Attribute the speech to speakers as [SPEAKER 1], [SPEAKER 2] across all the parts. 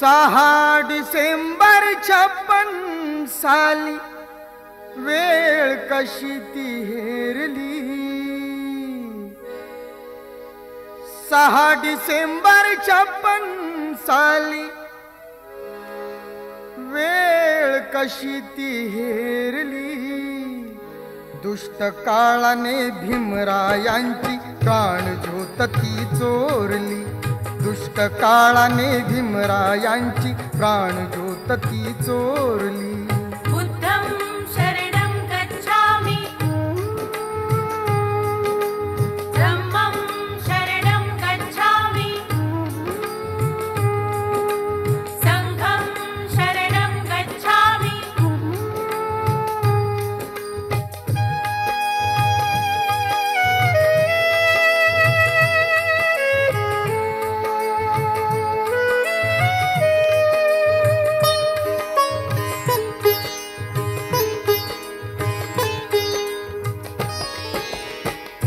[SPEAKER 1] 6 डिसेंबर 56 साली वेळ कशी ती हेरली. 6 डिसेंबर 56 साली वेळ कशी ती हेरली. दुष्ट काळाने भीमरायांची प्राणज्योत ती चोरली. दुष्ट काळाने भीमरायांची प्राणज्योत ती चोरली.
[SPEAKER 2] बुद्धं शरणं गच्छामि, धम्मं शरणं गच्छामि, संघं शरणं गच्छामि.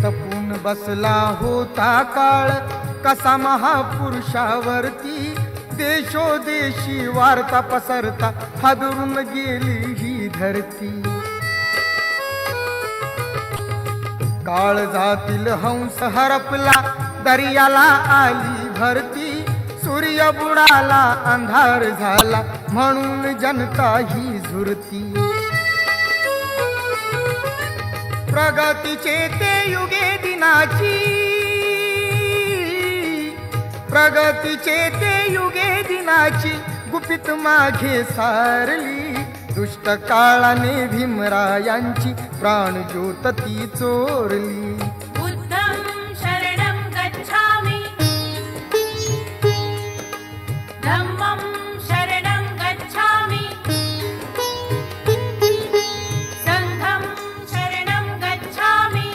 [SPEAKER 1] तपून बसला होता काळ कसा महापुरुषावरती. देशोदेशी वार्ता पसरता हादरून गेली ही धरती. काळ जातील हंस हरपला दर्याला आली भरती. सूर्य बुडाला अंधार झाला म्हणून जनता ही झुरती. प्रगतीचे ते युगे दिनाची, प्रगतीचे ते युगे दिनाची गुपित मागे सारली. दुष्ट काळाने भीमरायांची प्राणज्योत ती चोरली.
[SPEAKER 2] बुद्धं शरणं गच्छामि, धम्मं शरणं गच्छामि, संघं शरणं गच्छामि.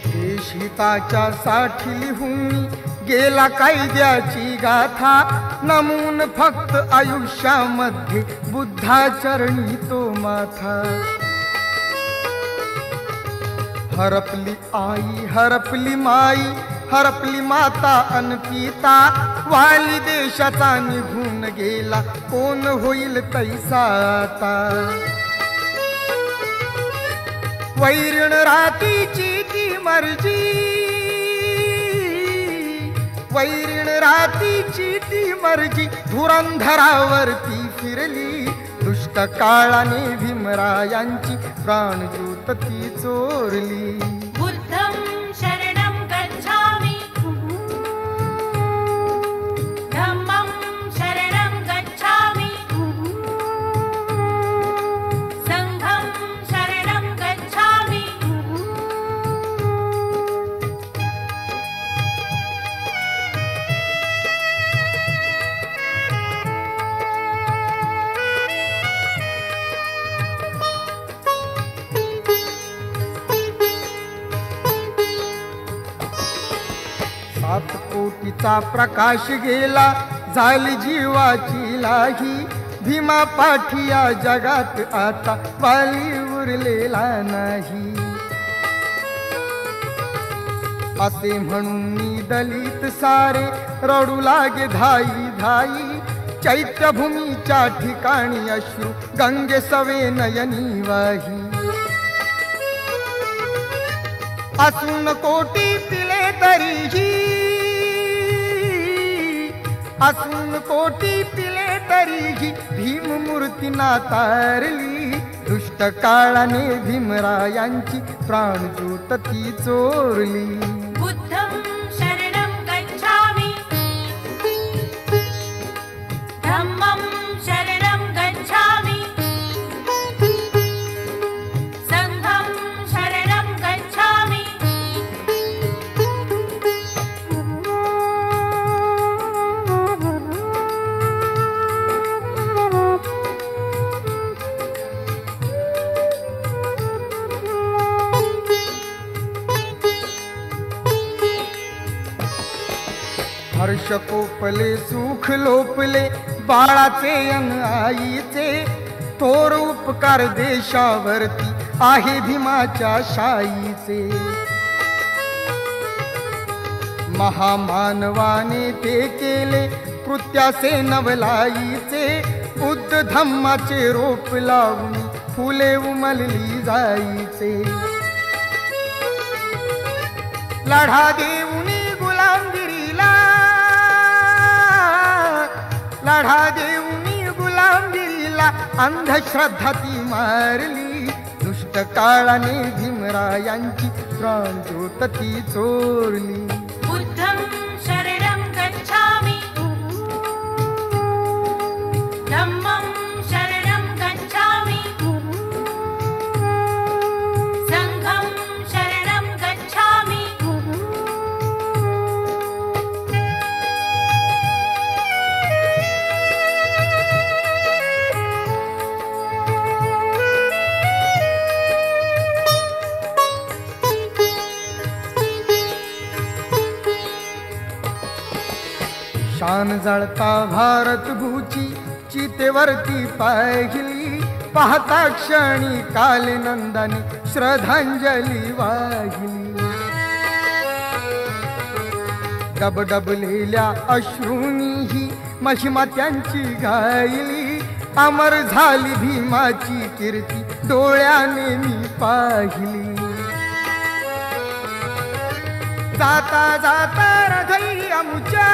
[SPEAKER 1] देशहिताच्या साठी लिहून गेला कायद्याची गाथा. नमून फक्त आयुष्यामध्ये बुद्धाचरणी तो माथा. हरपली आई हरपली माई हरपली माता अन पिता. वाली देशाचा निघून गेला कोण होईल तैसा आता. वैरण रातीची ती मर्जी, वैरण रातीची ती मर्जी धुरंधरावरती फिरली. दुष्ट काळाने भीमरायांची प्राणज्योत ती चोरली.
[SPEAKER 2] बुद्धं शरणं गच्छामि, धम्मं शरणं गच्छामि, संघं शरणं गच्छामि.
[SPEAKER 1] सात कोटीचा प्रकाश गेला झाली जीवाची लाही. भीमा पाठी या जगात आता वाली उरलेला नाही. असे म्हणून मी दलित सारे रडू लागे धाई धाई. चैत्यभूमीच्या ठिकाणी अश्रू गंगे सवे नयनी वाही. असून कोटी पिले तरीही, असून कोटी पिले तरीही भीम मूर्ती नातारली. दुष्ट काळाने भीमरायांची प्राणज्योत ती चोरली.
[SPEAKER 2] बुद्धं शरणं गच्छामि, धम्मं शरणं गच्छामि, संघं शरणं गच्छामि.
[SPEAKER 1] वर्ष कोपले सुख लोपले बाळाचे अन आईचे, थोर उपकार देशावरती आहे भीमाच्या शाईचे. महामानवाने ते केले कृत्याचे नवलाईचे, बुद्ध धम्माचे रोप लावून फुले उमलली जाईचे. लढा देऊनी गुलामगिरीला, लढा देऊनी गुलामगिरीला अंधश्रद्धा ती मारली. दुष्ट काळाने भीमरायांची प्राणज्योत ती चोरली.
[SPEAKER 2] बुद्धं शरणं गच्छामि धम्मं शरणं गच्छामि संघं शरणं गच्छामि.
[SPEAKER 1] शान जळता भारत भूची चितेवरती पाहिली. पाहता क्षणी काल नंदाने श्रद्धांजली वाहिली. डबडबलेल्या अश्रूंनी ही महिमा त्यांची गायली. अमर झाली भीमाची कीर्ती डोळ्याने मी पाहिली. जाता जाता रथई अमुच्या,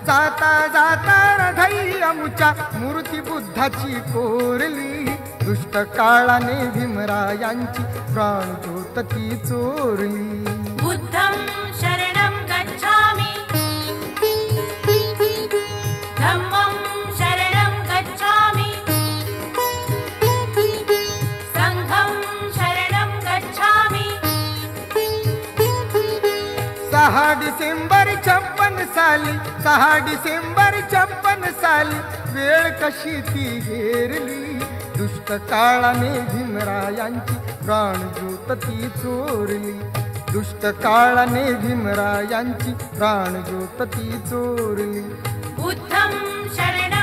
[SPEAKER 1] जाता जाता रथई अमुच्या मूर्ती बुद्धाची कोरली. दुष्ट काळाने भीमरायांची प्राणज्योत ती चोरली.
[SPEAKER 2] बुद्धं शरणं गच्छामि धम्मं शरणं गच्छामि संघं शरणं गच्छामि.
[SPEAKER 1] 6 डिसेंबर 56 साली, 6 डिसेंबर 56 साली वेळ कशी ती हेरली. दुष्ट काळाने भीमरायांची प्राणज्योत ती चोरली. दुष्ट काळाने भीमरायांची प्राणज्योत ती चोरली.
[SPEAKER 2] बुद्धं शरणं